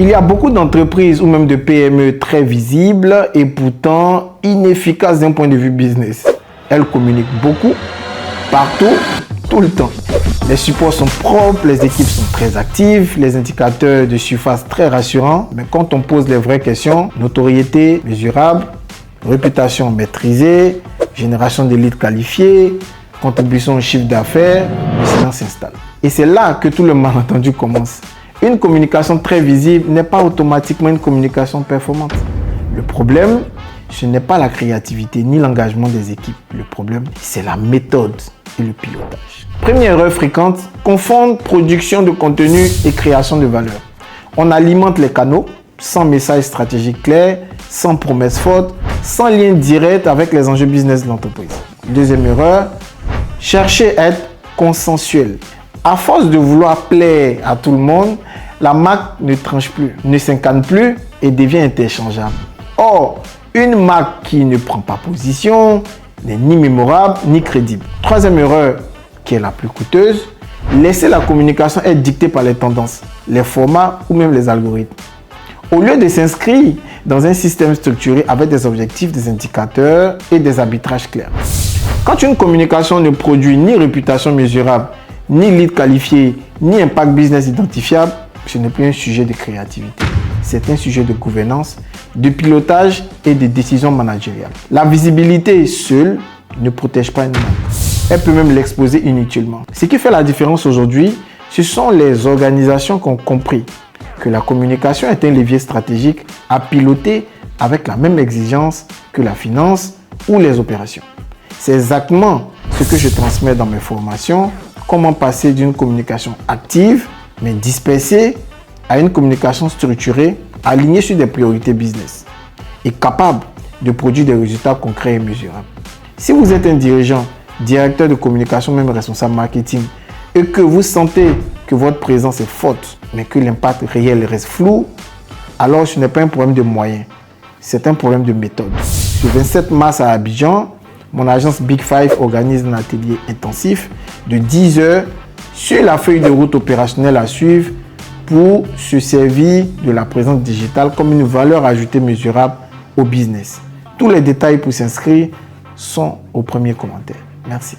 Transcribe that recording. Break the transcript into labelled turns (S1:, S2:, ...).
S1: Il y a beaucoup d'entreprises ou même de PME très visibles et pourtant inefficaces d'un point de vue business. Elles communiquent beaucoup, partout, tout le temps. Les supports sont propres, les équipes sont très actives, les indicateurs de surface très rassurants. Mais quand on pose les vraies questions, notoriété mesurable, réputation maîtrisée, génération de leads qualifiés, contribution au chiffre d'affaires, le silence s'installe. Et c'est là que tout le malentendu commence. Une communication très visible n'est pas automatiquement une communication performante. Le problème, ce n'est pas la créativité ni l'engagement des équipes. Le problème, c'est la méthode et le pilotage. Première erreur fréquente, confondre production de contenu et création de valeur. On alimente les canaux sans message stratégique clair, sans promesse forte, sans lien direct avec les enjeux business de l'entreprise. Deuxième erreur, chercher à être consensuel. À force de vouloir plaire à tout le monde, la marque ne tranche plus, ne s'incarne plus et devient interchangeable. Or, une marque qui ne prend pas position n'est ni mémorable ni crédible. Troisième erreur, qui est la plus coûteuse, laisser la communication être dictée par les tendances, les formats ou même les algorithmes. Au lieu de s'inscrire dans un système structuré avec des objectifs, des indicateurs et des arbitrages clairs. Quand une communication ne produit ni réputation mesurable, ni lead qualifié, ni impact business identifiable, ce n'est plus un sujet de créativité. C'est un sujet de gouvernance, de pilotage et de décision managériale. La visibilité seule ne protège pas une marque. Elle peut même l'exposer inutilement. Ce qui fait la différence aujourd'hui, ce sont les organisations qui ont compris que la communication est un levier stratégique à piloter avec la même exigence que la finance ou les opérations. C'est exactement ce que je transmets dans mes formations. Comment passer d'une communication active, mais dispersée, à une communication structurée, alignée sur des priorités business et capable de produire des résultats concrets et mesurables. Si vous êtes un dirigeant, directeur de communication, même responsable marketing, et que vous sentez que votre présence est forte, mais que l'impact réel reste flou, alors ce n'est pas un problème de moyens, c'est un problème de méthode. Le 27 mars à Abidjan, mon agence Big Five organise un atelier intensif de 10 heures sur la feuille de route opérationnelle à suivre pour se servir de la présence digitale comme une valeur ajoutée mesurable au business. Tous les détails pour s'inscrire sont au premier commentaire. Merci.